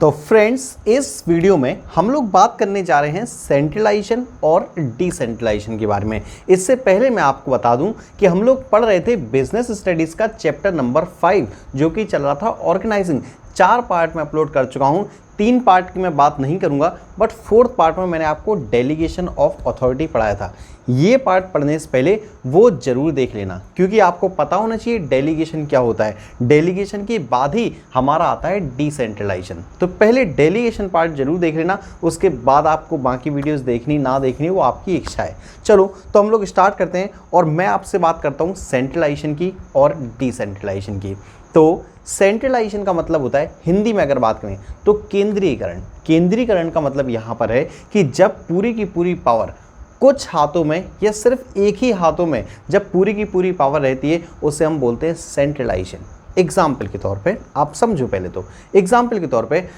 तो फ्रेंड्स, इस वीडियो में हम लोग बात करने जा रहे हैं सेंट्रलाइजेशन और डिसेंट्रलाइजेशन के बारे में। इससे पहले मैं आपको बता दूं कि हम लोग पढ़ रहे थे बिजनेस स्टडीज़ का चैप्टर नंबर 5 जो कि चल रहा था ऑर्गेनाइजिंग। 4 पार्ट में अपलोड कर चुका हूं, 3 पार्ट की मैं बात नहीं करूंगा, बट 4th पार्ट में मैंने आपको डेलीगेशन ऑफ अथॉरिटी पढ़ाया था। ये पार्ट पढ़ने से पहले वो जरूर देख लेना, क्योंकि आपको पता होना चाहिए डेलीगेशन क्या होता है। डेलीगेशन के बाद ही हमारा आता है डिसेंट्रलाइजेशन। तो पहले डेलीगेशन पार्ट जरूर देख लेना, उसके बाद आपको बाकी वीडियोस देखनी ना देखनी वो आपकी इच्छा है। चलो तो हम लोग स्टार्ट करते हैं और मैं आपसे बात करता हूँ सेंट्रलाइजेशन की और डिसेंट्रलाइजेशन की। तो सेंट्रलाइजेशन का मतलब होता है, हिंदी में अगर बात करें तो केंद्रीयकरण। केंद्रीयकरण का मतलब यहाँ पर है कि जब पूरी की पूरी पावर कुछ हाथों में या सिर्फ एक ही हाथों में जब पूरी की पूरी पावर रहती है, उसे हम बोलते हैं सेंट्रलाइजेशन। एग्जाम्पल के तौर पे आप समझो, पहले तो एग्जाम्पल के तौर पे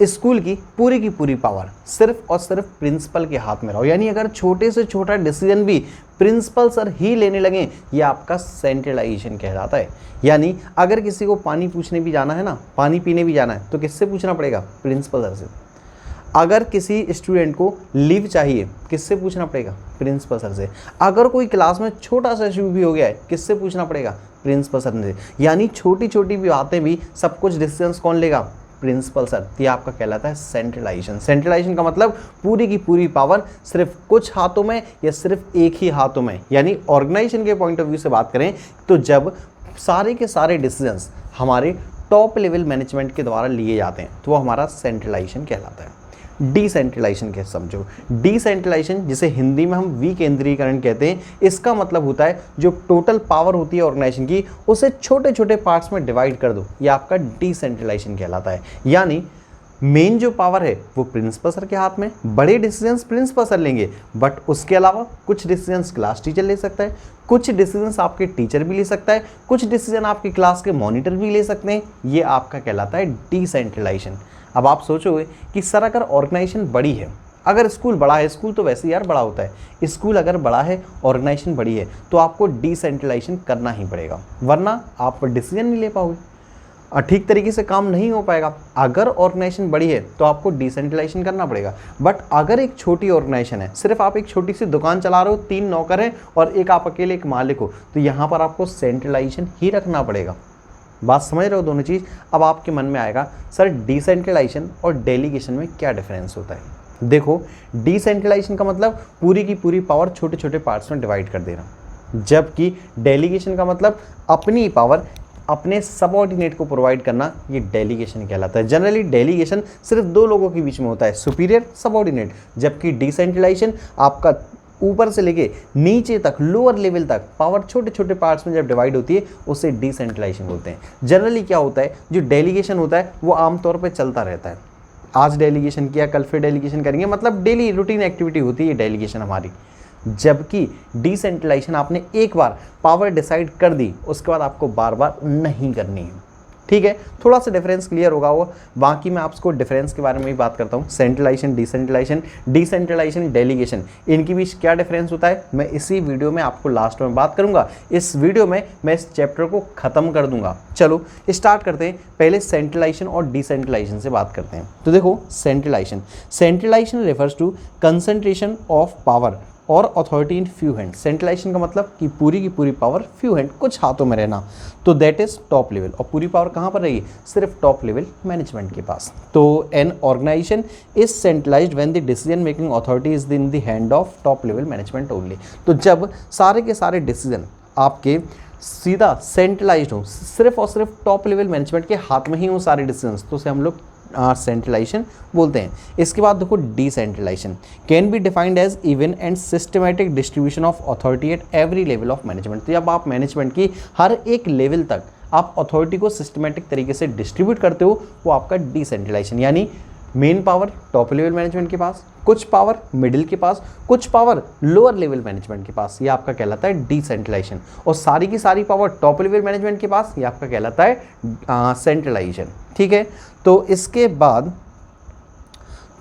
स्कूल की पूरी पावर सिर्फ और सिर्फ प्रिंसिपल के हाथ में रहो, यानी अगर छोटे से छोटा डिसीजन भी प्रिंसिपल सर ही लेने लगे, ये आपका सेंट्रलाइजेशन कहलाता है। यानी अगर किसी को पानी पूछने भी जाना है ना, पानी पीने भी जाना है, तो किससे पूछना पड़ेगा? प्रिंसिपल सर से। अगर किसी स्टूडेंट को लीव चाहिए, किससे पूछना पड़ेगा? प्रिंसिपल सर से। अगर कोई क्लास में छोटा सा इशू भी हो गया है, किससे पूछना पड़ेगा? प्रिंसिपल सर से। यानी छोटी छोटी भी बातें भी सब कुछ डिसीजंस कौन लेगा? Principal sir. ये आपका कहलाता है सेंट्रलाइजेशन। सेंट्रलाइजेशन का मतलब पूरी की पूरी पावर सिर्फ कुछ हाथों में या सिर्फ एक ही हाथों में। यानी ऑर्गेनाइजेशन के पॉइंट ऑफ व्यू से बात करें तो जब सारे के सारे डिसीजंस हमारे टॉप लेवल मैनेजमेंट के द्वारा लिए जाते हैं तो वो हमारा सेंट्रलाइजेशन कहलाता है। डिसेंट्रलाइजेशन के समझो, डिसेंट्रलाइजेशन जिसे हिंदी में हम विकेंद्रीकरण कहते हैं, इसका मतलब होता है जो टोटल पावर होती है ऑर्गेनाइजेशन की, उसे छोटे छोटे पार्ट्स में डिवाइड कर दो, ये आपका डिसेंट्रलाइजेशन कहलाता है। यानी मेन जो पावर है वो प्रिंसिपल सर के हाथ में, बड़े डिसीजंस प्रिंसिपल सर लेंगे, बट उसके अलावा कुछ डिसीजंस क्लास टीचर ले सकता है, कुछ डिसीजंस आपके टीचर भी ले सकता है, कुछ डिसीजन आपके क्लास के मॉनिटर भी ले सकते हैं। ये आपका कहलाता है डिसेंट्रलाइजेशन। अब आप सोचोगे कि सर अगर ऑर्गेनाइजेशन बड़ी है, अगर स्कूल बड़ा है, स्कूल तो वैसे यार बड़ा होता है, स्कूल अगर बड़ा है, ऑर्गेनाइजेशन बड़ी है, तो आपको डिसेंट्रलाइजेशन करना ही पड़ेगा, वरना आप डिसीजन नहीं ले पाओगे और ठीक तरीके से काम नहीं हो पाएगा। अगर ऑर्गेनाइजेशन बड़ी है तो आपको डिसेंट्रलाइजेशन करना पड़ेगा, बट अगर एक छोटी ऑर्गेनाइजेशन है, सिर्फ आप एक छोटी सी दुकान चला रहे हो, 3 नौकर हैं और एक आप अकेले एक मालिक हो, तो यहाँ पर आपको सेंट्रलाइजेशन ही रखना पड़ेगा। बात समझ रहे हो दोनों चीज़? अब आपके मन में आएगा सर डिसेंट्रलाइजेशन और डेलीगेशन में क्या डिफरेंस होता है। देखो, डिसेंट्रलाइजेशन का मतलब पूरी की पूरी पावर छोटे छोटे पार्ट्स में डिवाइड कर देना, जबकि डेलीगेशन का मतलब अपनी पावर अपने सबऑर्डिनेट को प्रोवाइड करना, ये डेलीगेशन कहलाता है। जनरली डेलीगेशन सिर्फ 2 लोगों के बीच में होता है, सुपीरियर सबऑर्डिनेट, जबकि डिसेंट्रलाइजेशन आपका ऊपर से लेके नीचे तक, लोअर लेवल तक पावर छोटे छोटे पार्ट्स में जब डिवाइड होती है, उसे डिसेंट्रलाइजेशन बोलते हैं। जनरली क्या होता है, जो डेलीगेशन होता है वो आमतौर पे चलता रहता है, आज डेलीगेशन किया, कल फिर डेलीगेशन करेंगे, मतलब डेली रूटीन एक्टिविटी होती है डेलीगेशन हमारी। जबकि डिसेंट्रलाइजेशन आपने एक बार पावर डिसाइड कर दी, उसके बाद आपको बार बार नहीं करनी है। ठीक है, थोड़ा सा डिफरेंस क्लियर होगा वो। बाकी मैं आपको डिफरेंस के बारे में भी बात करता हूँ। सेंट्रलाइजेशन, डिसेंट्रलाइजेशन, डेलीगेशन, इनके बीच क्या डिफरेंस होता है मैं इसी वीडियो में आपको लास्ट में बात करूंगा। इस वीडियो में मैं इस चैप्टर को खत्म कर दूंगा। चलो स्टार्ट करते हैं, पहले सेंट्रलाइजेशन और डिसेंट्रलाइजेशन से बात करते हैं। तो देखो, centralisation refers to concentration of power और authority in few hand. Centralisation का मतलब कि पूरी की पूरी पावर फ्यू हैंड, कुछ हाथों में रहना, तो दैट इज टॉप लेवल। और पूरी पावर कहाँ पर रहेगी? सिर्फ टॉप लेवल मैनेजमेंट के पास। तो an organisation is centralised when the decision making authority is in the hand of top level management only. तो जब सारे के सारे डिसीजन आपके सीधा सेंट्रलाइज्ड हो, सिर्फ और सिर्फ टॉप लेवल मैनेजमेंट के हाथ में ही हो सारे डिसीजन, तो उसे हम लोग सेंट्रलाइजेशन बोलते हैं। इसके बाद देखो, decentralization can be defined as even and systematic distribution of authority at every level of management. तो जब आप मैनेजमेंट की हर एक लेवल तक आप अथॉरिटी को सिस्टमैटिक तरीके से डिस्ट्रीब्यूट करते हो, वो आपका डिसेंट्रलाइजेशन। यानी main power top level management के पास, कुछ पावर मिडिल के पास, कुछ पावर लोअर लेवल मैनेजमेंट के पास, ये आपका कहलाता है डिसेंट्रलाइजेशन। और सारी की सारी पावर टॉप लेवल मैनेजमेंट के पास, ये आपका कहलाता है सेंट्रलाइजेशन। ठीक है, तो इसके बाद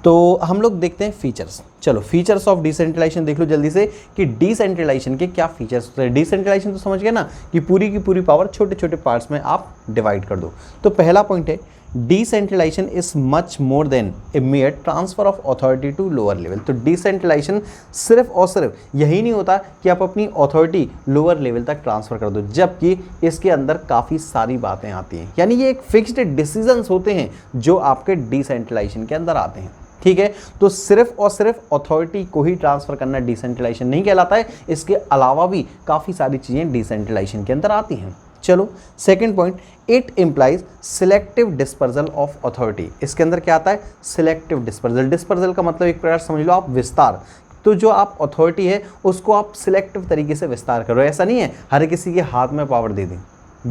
तो हम लोग देखते हैं फीचर्स। चलो, फीचर्स ऑफ डिसेंट्रलाइजेशन देख लो जल्दी से कि डिसेंट्रलाइजेशन के क्या फीचर्स होते हैं। डिसेंट्रलाइजेशन तो समझ गए ना कि पूरी की पूरी पावर छोटे छोटे पार्ट्स में आप डिवाइड कर दो। तो पहला पॉइंट है decentralization is much more than a mere transfer of authority to lower level. तो डिसेंट्रलाइजेशन सिर्फ और सिर्फ यही नहीं होता कि आप अपनी अथॉरिटी लोअर लेवल तक ट्रांसफर कर दो, जबकि इसके अंदर काफ़ी सारी बातें आती हैं। यानी ये एक फिक्स्ड डिसीजंस होते हैं जो आपके डिसेंट्रलाइजेशन के अंदर आते हैं। ठीक है, तो सिर्फ और सिर्फ अथॉरिटी को ही ट्रांसफर करना डिसेंट्रलाइजेशन नहीं कहलाता है, इसके अलावा भी काफ़ी सारी चीज़ें डिसेंट्रलाइजेशन के अंदर आती हैं। चलो second point, it implies selective dispersal of authority. इसके अंदर क्या आता है? Selective dispersal. डिस्पर्जल का मतलब एक प्रकार समझ लो आप विस्तार। तो जो आप अथॉरिटी है उसको आप सिलेक्टिव तरीके से विस्तार करो। ऐसा नहीं है हर किसी के हाथ में पावर दे दें,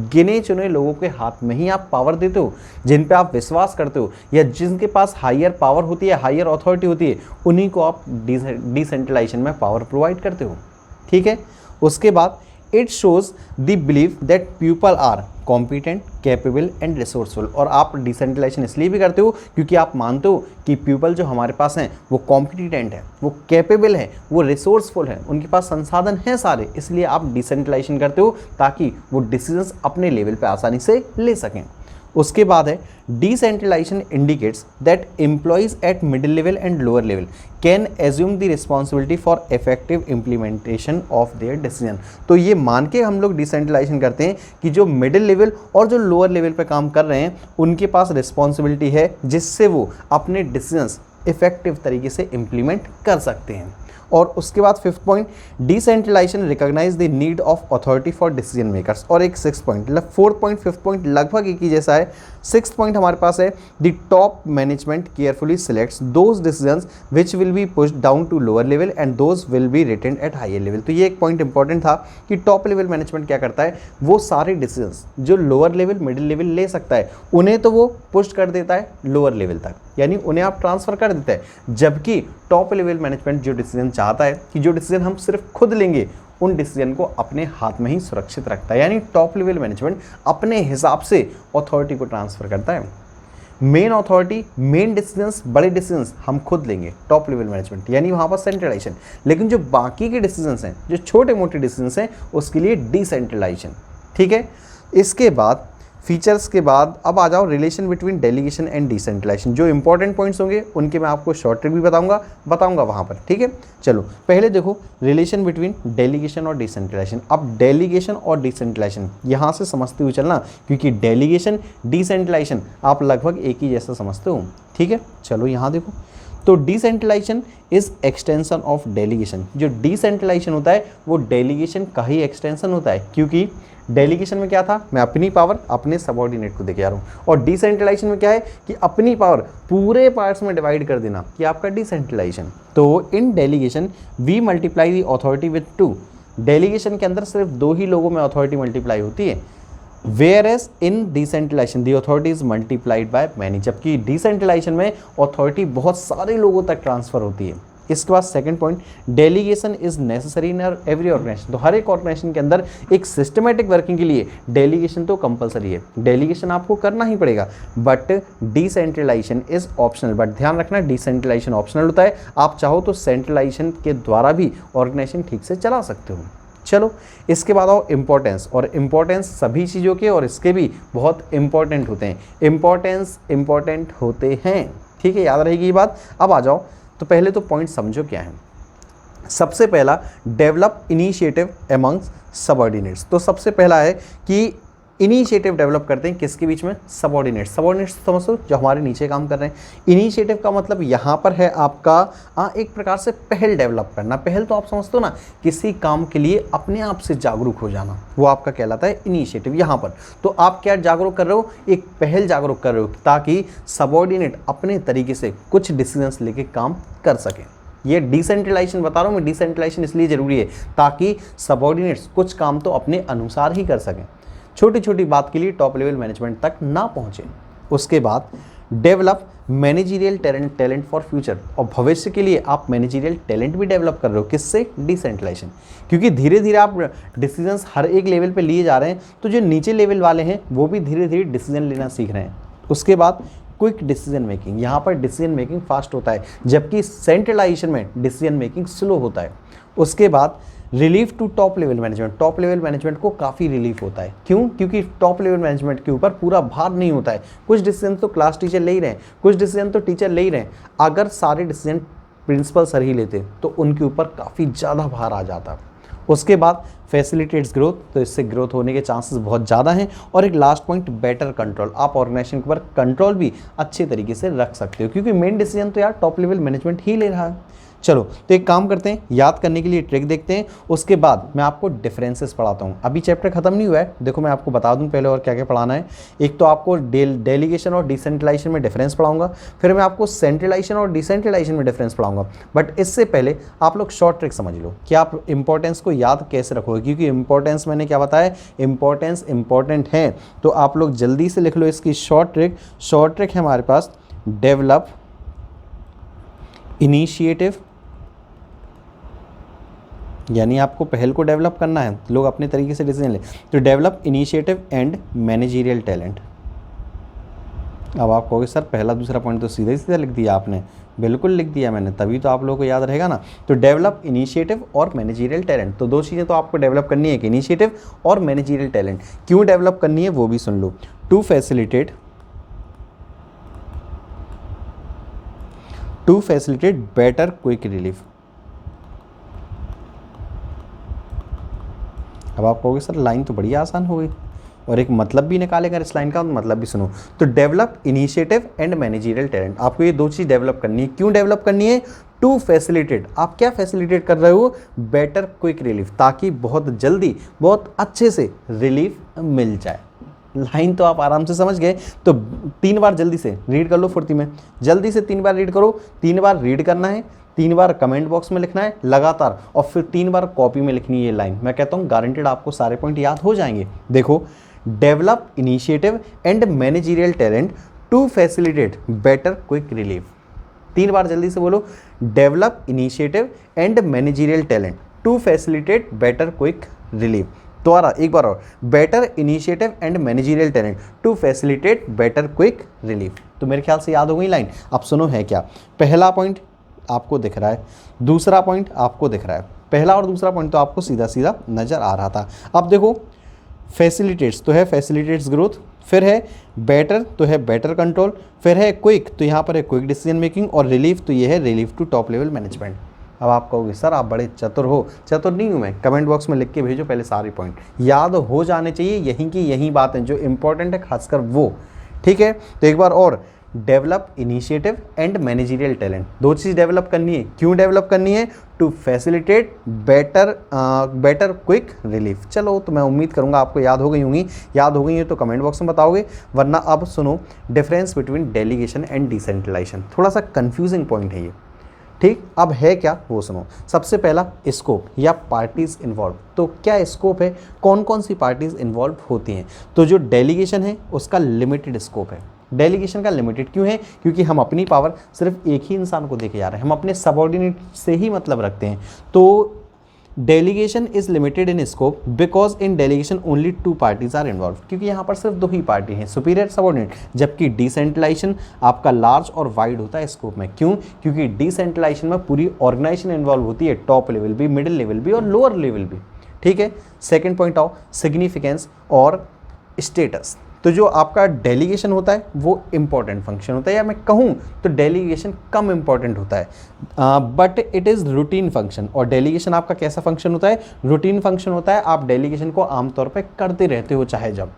गिने चुने लोगों के हाथ में ही आप पावर देते हो, जिन पे आप विश्वास करते हो या जिनके पास हायर पावर होती है, हायर अथॉरिटी होती है, उन्हीं को आप डिसेंट्रलाइजेशन में पावर प्रोवाइड करते हो। ठीक है, उसके बाद it shows the believe that people are competent, capable and resourceful. और आप डिसेंट्रलाइजेशन इसलिए भी करते हो क्योंकि आप मानते हो कि पीपल जो हमारे पास हैं वो कॉम्पिटेंट है, वो कैपेबल है, वो रिसोर्सफुल है, उनके पास संसाधन हैं सारे, इसलिए आप डिसेंट्रलाइजेशन करते हो ताकि वो डिसीजंस अपने लेवल पे आसानी से ले सकें। उसके बाद है decentralization indicates that employees at middle level and lower level can assume the responsibility for effective implementation of their decision. तो ये मान के हम लोग डिसेंट्रलाइजेशन करते हैं कि जो मिडिल लेवल और जो लोअर लेवल पे काम कर रहे हैं उनके पास रिस्पॉन्सिबिलिटी है जिससे वो अपने डिसीजंस इफेक्टिव तरीके से इम्प्लीमेंट कर सकते हैं। और उसके बाद fifth point, decentralization recognize the need of authority for decision makers. और एक सिक्स पॉइंट, मतलब फोर्थ पॉइंट फिफ्थ पॉइंट लगभग एक ही जैसा है। सिक्स पॉइंट हमारे पास है the top management carefully selects those decisions which will be pushed down to lower level and those will be retained at higher level. तो ये एक पॉइंट इंपॉर्टेंट था कि टॉप लेवल मैनेजमेंट क्या करता है, वो सारे डिसीजंस जो लोअर लेवल मिडिल लेवल ले सकता है उन्हें तो वो पुश कर देता है लोअर लेवल तक, यानी उन्हें आप ट्रांसफर कर देते हैं। जबकि टॉप लेवल मैनेजमेंट जो डिसीजन चाहता है कि जो डिसीजन हम सिर्फ खुद लेंगे उन डिसीजन को अपने हाथ में ही सुरक्षित रखता है, यानी टॉप लेवल मैनेजमेंट अपने हिसाब से अथॉरिटी को ट्रांसफर करता है। मेन अथॉरिटी, मेन डिसीजंस, बड़े डिसीजंस हम खुद लेंगे टॉप लेवल मैनेजमेंट, यानी वहाँ पर सेंट्रलाइजेशन। लेकिन जो बाकी के डिसीजंस हैं, जो छोटे मोटे डिसीजंस हैं, उसके लिए डिसेंट्रलाइजेशन। ठीक है, इसके बाद फीचर्स के बाद अब आ जाओ relation between delegation and decentralization. जो इंपॉर्टेंट पॉइंट्स होंगे उनके मैं आपको शॉर्ट ट्रिक भी बताऊंगा वहाँ पर। ठीक है, चलो पहले देखो रिलेशन बिटवीन डेलीगेशन और डिसेंट्रलाइजेशन। अब डेलीगेशन और डिसेंट्रलाइजेशन यहाँ से समझते हुए चलना, क्योंकि डेलीगेशन डिसेंट्रलाइजेशन आप लगभग एक ही जैसा समझते हो। ठीक है, चलो यहाँ देखो, तो decentralization is extension of delegation. जो डिसेंट्रलाइजेशन होता है वो डेलीगेशन का ही एक्सटेंशन होता है, क्योंकि डेलीगेशन में क्या था, मैं अपनी पावर अपने सबऑर्डिनेट को देके आ रहा हूँ, और डिसेंट्रलाइजेशन में क्या है कि अपनी पावर पूरे पार्ट्स में डिवाइड कर देना, कि आपका डिसेंट्रलाइजेशन। तो in delegation we multiply the authority with two. Delegation के अंदर सिर्फ दो ही लोगों में अथॉरिटी मल्टीप्लाई होती है, whereas in decentralization the authority is multiplied by many. जबकि डिसेंट्रलाइजेशन में अथॉरिटी बहुत सारे लोगों तक ट्रांसफर होती है। इसके बाद second point, delegation is necessary in every organization. तो हर एक ऑर्गेनाइजेशन के अंदर एक सिस्टमेटिक वर्किंग के लिए डेलीगेशन तो कंपलसरी है, डेलीगेशन आपको करना ही पड़ेगा, but decentralization is optional. But ध्यान रखना, डिसेंट्रलाइजेशन ऑप्शनल होता है, आप चाहो तो सेंट्रलाइजेशन के द्वारा भी ऑर्गेनाइजेशन ठीक से चला सकते हो। चलो इसके बाद आओ इम्पोर्टेंस, और इम्पोर्टेंस सभी चीज़ों के और इसके भी बहुत इंपॉर्टेंट होते हैं। इंपॉर्टेंट होते हैं, ठीक है, याद रहेगी ये बात। अब आ जाओ, तो पहले तो पॉइंट समझो क्या है। सबसे पहला, डेवलप इनिशिएटिव एमंग्स सबऑर्डिनेट्स। तो सबसे पहला है कि इनिशिएटिव डेवलप करते हैं किसके बीच में, सबऑर्डिनेट्स। सबऑर्डिनेट्स समझो जो हमारे नीचे काम कर रहे हैं। इनिशिएटिव का मतलब यहाँ पर है आपका एक प्रकार से पहल डेवलप करना। पहल तो आप समझते हो ना, किसी काम के लिए अपने आप से जागरूक हो जाना, वो आपका कहलाता है इनिशिएटिव। यहाँ पर तो आप क्या जागरूक कर रहे हो, एक पहल जागरूक कर रहे हो, ताकि सबऑर्डिनेट अपने तरीके से कुछ डिसीजंस लेके काम कर सकें। ये डिसेंट्रलाइजेशन बता रहा हूँ मैं, डिसेंट्रलाइजेशन इसलिए जरूरी है ताकि सबऑर्डिनेट्स कुछ काम तो अपने अनुसार ही कर सकें, छोटी छोटी बात के लिए टॉप लेवल मैनेजमेंट तक ना पहुंचे। उसके बाद develop managerial talent for future, और भविष्य के लिए आप मैनेजरियल टैलेंट भी डेवलप कर रहे हो, किससे, डिसेंट्रलाइजेशन। क्योंकि धीरे धीरे आप डिसीजंस हर एक लेवल पे लिए जा रहे हैं, तो जो नीचे लेवल वाले हैं वो भी धीरे धीरे डिसीजन लेना सीख रहे हैं। उसके बाद क्विक डिसीजन मेकिंग, यहाँ पर डिसीजन मेकिंग फास्ट होता है, जबकि सेंट्रलाइजेशन में डिसीजन मेकिंग स्लो होता है। उसके बाद relief to top level management, top level management को काफ़ी रिलीफ होता है। क्यों? क्योंकि टॉप लेवल मैनेजमेंट के ऊपर पूरा भार नहीं होता है। कुछ डिसीजन तो क्लास टीचर ले ही रहे हैं, कुछ डिसीजन तो टीचर ले ही रहे हैं। अगर सारे डिसीजन प्रिंसिपल सर ही लेते तो उनके ऊपर काफ़ी ज़्यादा भार आ जाता। उसके बाद फैसिलिटेट्स ग्रोथ, तो इससे ग्रोथ होने के चांसेस बहुत ज़्यादा हैं। और एक लास्ट पॉइंट, बेटर कंट्रोल, आप ऑर्गेनाइजेशन के ऊपर कंट्रोल भी अच्छे तरीके से रख सकते हो, क्योंकि मेन डिसीजन तो यार टॉप लेवल मैनेजमेंट ही ले रहा है। चलो तो एक काम करते हैं, याद करने के लिए ट्रिक देखते हैं, उसके बाद मैं आपको डिफरेंसेस पढ़ाता हूँ। अभी चैप्टर खत्म नहीं हुआ है, देखो मैं आपको बता दूँ पहले और क्या क्या पढ़ाना है। एक तो आपको डेलीगेशन और डिसेंट्रलाइजेशन में डिफरेंस पढ़ाऊंगा, फिर मैं आपको सेंट्रलाइजेशन और डिसेंट्रलाइजेशन में डिफरेंस पढ़ाऊंगा। बट इससे पहले आप लोग शॉर्ट ट्रिक समझ लो कि आप इंपॉर्टेंस को याद कैसे रखोगे, क्योंकि इंपॉर्टेंस मैंने क्या बताया, इंपॉर्टेंस इंपॉर्टेंट है। तो आप लोग जल्दी से लिख लो इसकी शॉर्ट ट्रिक। शॉर्ट ट्रिक है हमारे पास, डेवलप इनिशिएटिव, यानी आपको पहल को डेवलप करना है, लोग अपने तरीके से डिसीजन ले, तो develop initiative and managerial talent. अब आप कहोगे सर पहला दूसरा पॉइंट तो सीधे सीधा लिख दिया आपने। बिल्कुल लिख दिया मैंने, तभी तो आप लोगों को याद रहेगा ना। तो डेवलप इनिशिएटिव और मैनेजरियल टैलेंट, तो दो चीज़ें तो आपको डेवलप करनी है, कि इनिशिएटिव और मैनेजरियल टैलेंट। क्यों डेवलप करनी है वो भी सुन लो। To facilitate better quick relief. अब आप कहोगे सर लाइन तो बड़ी आसान हो गई, और एक मतलब भी निकालेगा इस लाइन का, मतलब भी सुनो। तो develop initiative and managerial talent, आपको ये दो चीज़ डेवलप करनी है। क्यों डेवलप करनी है? टू फैसिलिटेट, आप क्या फैसिलिटेट कर रहे हो? बेटर क्विक रिलीफ, ताकि बहुत जल्दी बहुत अच्छे से रिलीफ मिल जाए। लाइन तो आप आराम से समझ गए। तो 3 बार जल्दी से रीड कर लो फुर्ती में, जल्दी से 3 बार रीड करो। 3 बार रीड करना है, 3 बार कमेंट बॉक्स में लिखना है लगातार, और फिर 3 बार कॉपी में लिखनी है ये लाइन। मैं कहता हूँ गारंटेड आपको सारे पॉइंट याद हो जाएंगे। देखो, develop initiative and managerial talent to facilitate better quick relief. 3 बार जल्दी से बोलो, develop initiative and managerial talent to facilitate better quick relief. दोबारा एक बार और, better initiative and managerial talent to facilitate better quick relief. तो मेरे ख्याल से याद हो गई लाइन। अब सुनो है क्या, पहला पॉइंट आपको दिख रहा है, दूसरा पॉइंट आपको दिख रहा है। पहला और दूसरा पॉइंट तो आपको सीधा सीधा नजर आ रहा था। अब देखो, फैसिलिटेट्स तो है फैसिलिटेट्स ग्रोथ, फिर है बेटर तो है बेटर कंट्रोल, फिर है क्विक तो यहाँ पर है क्विक डिसीजन मेकिंग, और रिलीफ तो ये है relief to top level management. अब आप कहोगे सर आप बड़े चतुर हो। चतुर नहीं हूँ मैं, कमेंट बॉक्स में लिख के भेजो पहले सारे पॉइंट, याद हो जाने चाहिए। यहीं की यही बातें जो इंपॉर्टेंट है खासकर वो, ठीक है। तो एक बार और, develop initiative and managerial talent, दो चीज़ डेवलप करनी है। क्यों डेवलप करनी है? To facilitate better quick relief. चलो तो मैं उम्मीद करूंगा आपको याद हो गई होंगी। याद हो गई है तो कमेंट बॉक्स में बताओगे, वरना अब सुनो difference between delegation and decentralization. थोड़ा सा कंफ्यूजिंग पॉइंट है ये, ठीक। अब है क्या वो सुनो। सबसे पहला स्कोप या पार्टीज इन्वॉल्व। तो क्या स्कोप है, कौन कौन सी पार्टीज इन्वॉल्व होती हैं? तो जो डेलीगेशन है उसका लिमिटेड स्कोप है। डेलीगेशन का लिमिटेड क्यों है? क्योंकि हम अपनी पावर सिर्फ एक ही इंसान को देके जा रहे हैं, हम अपने सबऑर्डिनेट से ही मतलब रखते हैं। तो delegation is limited in scope because in delegation only 2 parties are involve, क्योंकि यहाँ पर सिर्फ 2 ही पार्टी हैं, सुपीरियर सबऑर्डिनेट। जबकि डिसेंट्रलाइजेशन आपका लार्ज और वाइड होता है स्कोप में। क्यों? क्योंकि डिसेंट्रलाइजेशन में पूरी ऑर्गेनाइजेशन इन्वॉल्व होती है, टॉप लेवल भी, मिडिल लेवल भी और लोअर लेवल भी, ठीक है। सेकेंड पॉइंट आओ, सिग्निफिकेंस और स्टेटस। तो जो आपका डेलीगेशन होता है वो इंपॉर्टेंट फंक्शन होता है, या मैं कहूँ तो डेलीगेशन कम इंपॉर्टेंट होता है, but it is routine function. और डेलीगेशन आपका कैसा फंक्शन होता है? रूटीन फंक्शन होता है। आप डेलीगेशन को आमतौर पे करते रहते हो चाहे जब,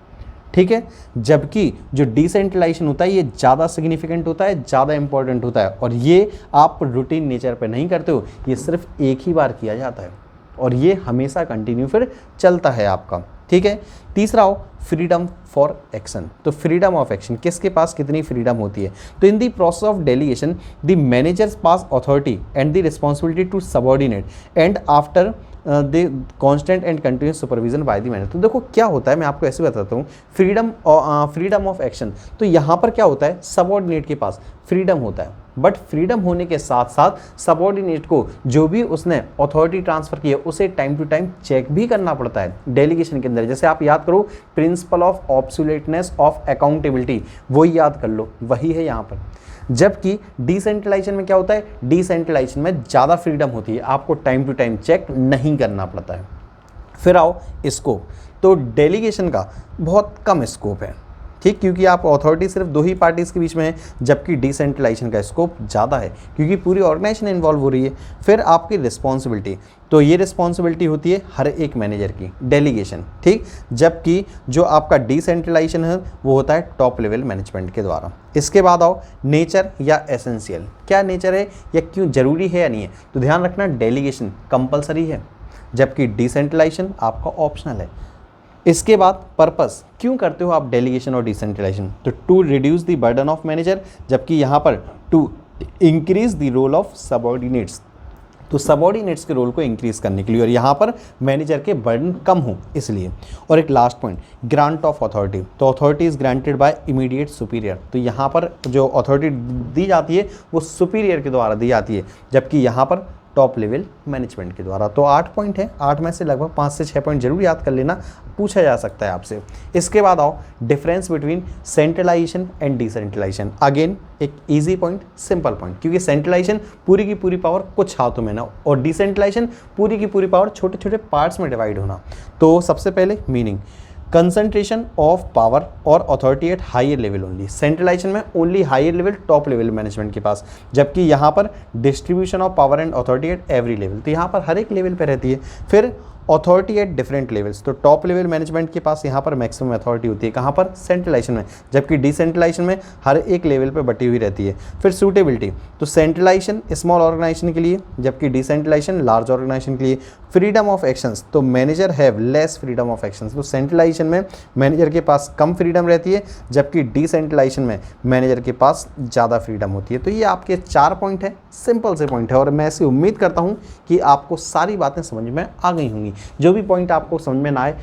ठीक है। जबकि जो डिसेंट्रलाइजेशन होता है ये ज़्यादा सिग्निफिकेंट होता है, ज़्यादा इंपॉर्टेंट होता है, और ये आप रूटीन नेचर पे नहीं करते हो, ये सिर्फ एक ही बार किया जाता है और ये हमेशा कंटिन्यू फिर चलता है आपका, ठीक है। तीसरा हो, फ्रीडम फॉर एक्शन। तो फ्रीडम ऑफ एक्शन, किसके पास कितनी फ्रीडम होती है? तो in the process of delegation the managers pass authority and the responsibility to subordinate and after the constant and continuous supervision by the manager. तो देखो क्या होता है, मैं आपको ऐसे बताता हूँ। फ्रीडम ऑफ एक्शन, तो यहाँ पर क्या होता है, सबऑर्डिनेट के पास फ्रीडम होता है, बट फ्रीडम होने के साथ साथ सबऑर्डिनेट को जो भी उसने अथॉरिटी ट्रांसफर की है उसे टाइम टू टाइम चेक भी करना पड़ता है डेलीगेशन के अंदर। जैसे आप याद करो प्रिंसिपल ऑफ ऑब्सोल्यूटनेस ऑफ अकाउंटेबिलिटी, वही याद कर लो, वही है यहाँ पर। जबकि डिसेंट्रलाइजेशन में क्या होता है, डिसेंट्रलाइजेशन में ज़्यादा फ्रीडम होती है, आपको टाइम टू टाइम चेक नहीं करना पड़ता है। फिर आओ स्कोप, तो डेलीगेशन का बहुत कम स्कोप है, ठीक, क्योंकि आप अथॉरिटी सिर्फ 2 ही पार्टीज के बीच में है, जबकि डिसेंट्रलाइजेशन का स्कोप ज़्यादा है क्योंकि पूरी ऑर्गेनाइजेशन इन्वॉल्व हो रही है। फिर आपकी रिस्पॉन्सिबिलिटी, तो ये रिस्पॉन्सिबिलिटी होती है हर एक मैनेजर की, डेलीगेशन, ठीक, जबकि जो आपका डिसेंट्रलाइजेशन है वो होता है टॉप लेवल मैनेजमेंट के द्वारा। इसके बाद आओ नेचर या एसेंशियल, क्या नेचर है या क्यों ज़रूरी है या नहीं है, तो ध्यान रखना डेलीगेशन कंपलसरी है जबकि डिसेंट्रलाइजेशन आपका ऑप्शनल है। इसके बाद पर्पस, क्यों करते हो आप डेलीगेशन और डिसेंट्रलाइजेशन, तो to reduce the burden of manager, जबकि यहाँ पर to increase the role of subordinates, तो सबऑर्डिनेट्स के रोल को इंक्रीज करने के लिए, और यहाँ पर मैनेजर के बर्डन कम हो इसलिए। और एक last point, grant of authority, तो authority is granted by immediate superior, तो यहाँ पर जो अथॉरिटी दी जाती है वो सुपीरियर के द्वारा दी जाती है, जबकि यहाँ पर टॉप लेवल मैनेजमेंट के द्वारा। तो 8 पॉइंट है, 8 में से लगभग 5 से 6 पॉइंट जरूर याद कर लेना, पूछा जा सकता है आपसे। इसके बाद आओ difference between centralization and decentralization, again एक इजी पॉइंट, सिंपल पॉइंट, क्योंकि सेंट्रलाइजेशन पूरी की पूरी पावर कुछ हाथों में ना, और डिसेंट्रलाइजेशन पूरी की पूरी पावर छोटे छोटे पार्ट्स में डिवाइड होना। तो सबसे पहले मीनिंग, कंसंट्रेशन ऑफ पावर और authority at higher level only, centralisation में only higher level top level management के पास, जबकि यहाँ पर distribution of power and authority at every level, तो यहाँ पर हर एक लेवल पे रहती है। फिर अथॉरिटी एट डिफरेंट लेवल्स, तो टॉप लेवल मैनेजमेंट के पास यहाँ पर मैक्सिमम अथॉरिटी होती है, कहाँ पर, सेंट्रलाइजेशन में, जबकि डिसेंट्रलाइजेशन में हर एक लेवल पे बटी हुई रहती है। फिर सूटेबिलिटी, तो सेंट्रलाइजेशन स्मॉल ऑर्गेनाइजेशन के लिए, जबकि डिसेंट्रलाइजेशन लार्ज ऑर्गेनाइजेशन के लिए। फ्रीडम ऑफ एक्शंस, तो manager have less freedom of actions, तो सेंट्रलाइजेशन में मैनेजर के पास कम फ्रीडम रहती है, जबकि डिसेंट्रलाइजेशन में मैनेजर के पास ज़्यादा फ्रीडम होती है। तो ये आपके 4 पॉइंट हैं, सिंपल से पॉइंट है, और मैं ऐसी उम्मीद करता हूँ कि आपको सारी बातें समझ में आ गई होंगी। जो भी पॉइंट आपको समझ में ना आए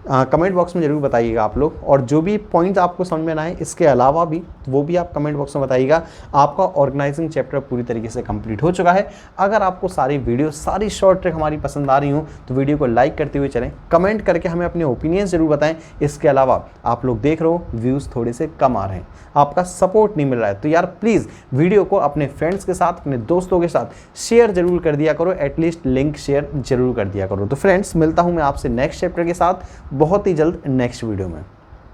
कमेंट बॉक्स में ज़रूर बताइएगा आप लोग, और जो भी पॉइंट आपको समझ में ना आए इसके अलावा भी वो भी आप कमेंट बॉक्स में बताइएगा। आपका ऑर्गेनाइजिंग चैप्टर पूरी तरीके से कंप्लीट हो चुका है। अगर आपको सारी वीडियो, सारी शॉर्ट ट्रिक हमारी पसंद आ रही हो तो वीडियो को लाइक करते हुए चलें, कमेंट करके हमें अपने ओपिनियन ज़रूर बताएं। इसके अलावा आप लोग देख रहे हो व्यूज़ थोड़े से कम आ रहे हैं, आपका सपोर्ट नहीं मिल रहा है, तो यार प्लीज़ वीडियो को अपने फ्रेंड्स के साथ, अपने दोस्तों के साथ शेयर जरूर कर दिया करो, एटलीस्ट लिंक शेयर जरूर कर दिया करो। तो फ्रेंड्स, मिलता हूँ मैं आपसे नेक्स्ट चैप्टर के साथ बहुत ही जल्द नेक्स्ट वीडियो में।